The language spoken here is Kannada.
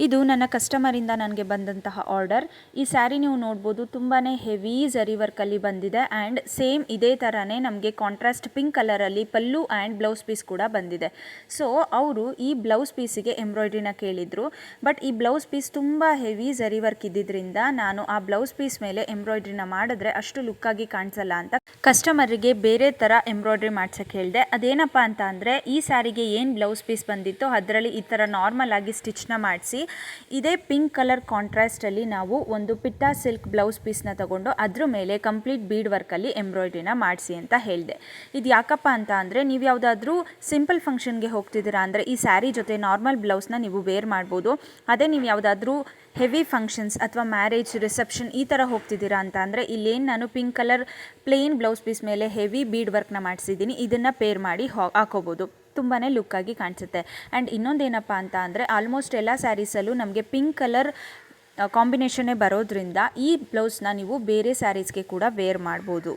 ಇದು ನನ್ನ ಕಸ್ಟಮರಿಂದ ನನಗೆ ಬಂದಂತಹ ಆರ್ಡರ್. ಈ ಸ್ಯಾರಿ ನೀವು ನೋಡ್ಬೋದು ತುಂಬಾ ಹೆವಿ ಝರಿ ವರ್ಕಲ್ಲಿ ಬಂದಿದೆ ಆ್ಯಂಡ್ ಸೇಮ್ ಇದೇ ಥರನೇ ನಮಗೆ ಕಾಂಟ್ರಾಸ್ಟ್ ಪಿಂಕ್ ಕಲರಲ್ಲಿ ಪಲ್ಲು ಆ್ಯಂಡ್ ಬ್ಲೌಸ್ ಪೀಸ್ ಕೂಡ ಬಂದಿದೆ. ಸೊ ಅವರು ಈ ಬ್ಲೌಸ್ ಪೀಸಿಗೆ ಎಂಬ್ರಾಯ್ಡ್ರಿನ ಕೇಳಿದರು. ಬಟ್ ಈ ಬ್ಲೌಸ್ ಪೀಸ್ ತುಂಬ ಹೆವಿ ಝರಿ ವರ್ಕ್ ಇದ್ದಿದ್ದರಿಂದ ನಾನು ಆ ಬ್ಲೌಸ್ ಪೀಸ್ ಮೇಲೆ ಎಂಬ್ರಾಯ್ಡ್ರಿನ ಮಾಡಿದ್ರೆ ಅಷ್ಟು ಲುಕ್ಕಾಗಿ ಕಾಣಿಸಲ್ಲ ಅಂತ ಕಸ್ಟಮರಿಗೆ ಬೇರೆ ಥರ ಎಂಬ್ರಾಯ್ಡ್ರಿ ಮಾಡ್ಸೋಕ್ಕೆ ಹೇಳಿದೆ. ಅದೇನಪ್ಪ ಅಂತ ಅಂದರೆ ಈ ಸ್ಯಾರಿಗೆ ಏನು ಬ್ಲೌಸ್ ಪೀಸ್ ಬಂದಿತ್ತು ಅದರಲ್ಲಿ ಈ ಥರ ನಾರ್ಮಲ್ ಆಗಿ ಸ್ಟಿಚ್ನ ಮಾಡಿಸಿ ಇದೇ ಪಿಂಕ್ ಕಲರ್ ಕಾಂಟ್ರಾಸ್ಟಲ್ಲಿ ನಾವು ಒಂದು ಪಿಟ್ಟಾ ಸಿಲ್ಕ್ ಬ್ಲೌಸ್ ಪೀಸ್ನ ತಗೊಂಡು ಅದ್ರ ಮೇಲೆ ಕಂಪ್ಲೀಟ್ ಬೀಡ್ ವರ್ಕಲ್ಲಿ ಎಂಬ್ರಾಯ್ಡ್ರಿನ ಮಾಡಿಸಿ ಅಂತ ಹೇಳಿದೆ. ಇದು ಯಾಕಪ್ಪ ಅಂತ ಅಂದರೆ ನೀವು ಯಾವುದಾದ್ರೂ ಸಿಂಪಲ್ ಫಂಕ್ಷನ್ಗೆ ಹೋಗ್ತಿದ್ದೀರಾ ಅಂದರೆ ಈ ಸ್ಯಾರಿ ಜೊತೆ ನಾರ್ಮಲ್ ಬ್ಲೌಸ್ನ ನೀವು ವೇರ್ ಮಾಡ್ಬೋದು. ಅದೇ ನೀವು ಯಾವುದಾದ್ರೂ ಹೆವಿ ಫಂಕ್ಷನ್ಸ್ ಅಥವಾ ಮ್ಯಾರೇಜ್ ರಿಸೆಪ್ಷನ್ ಈ ಥರ ಹೋಗ್ತಿದ್ದೀರಾ ಅಂತ ಅಂದರೆ ಇಲ್ಲೇನು ನಾನು pink colour plain blouse piece ಮೇಲೆ ಹೆವಿ ಬೀಡ್ ವರ್ಕ್ನ ಮಾಡಿಸಿದ್ದೀನಿ, ಇದನ್ನು ಪೇರ್ ಮಾಡಿ ಹಾಕೋಬೋದು, ತುಂಬಾ ಲುಕ್ಕಾಗಿ ಕಾಣಿಸುತ್ತೆ. ಆ್ಯಂಡ್ ಇನ್ನೊಂದೇನಪ್ಪ ಅಂತ ಅಂದರೆ ಆಲ್ಮೋಸ್ಟ್ ಎಲ್ಲ ಸ್ಯಾರೀಸಲ್ಲೂ ನಮಗೆ ಪಿಂಕ್ ಕಲರ್ ಕಾಂಬಿನೇಷನ್ನೇ ಬರೋದ್ರಿಂದ ಈ ಬ್ಲೌಸ್ನ ನೀವು ಬೇರೆ ಸ್ಯಾರೀಸ್ಗೆ ಕೂಡ ವೇರ್ ಮಾಡ್ಬೋದು.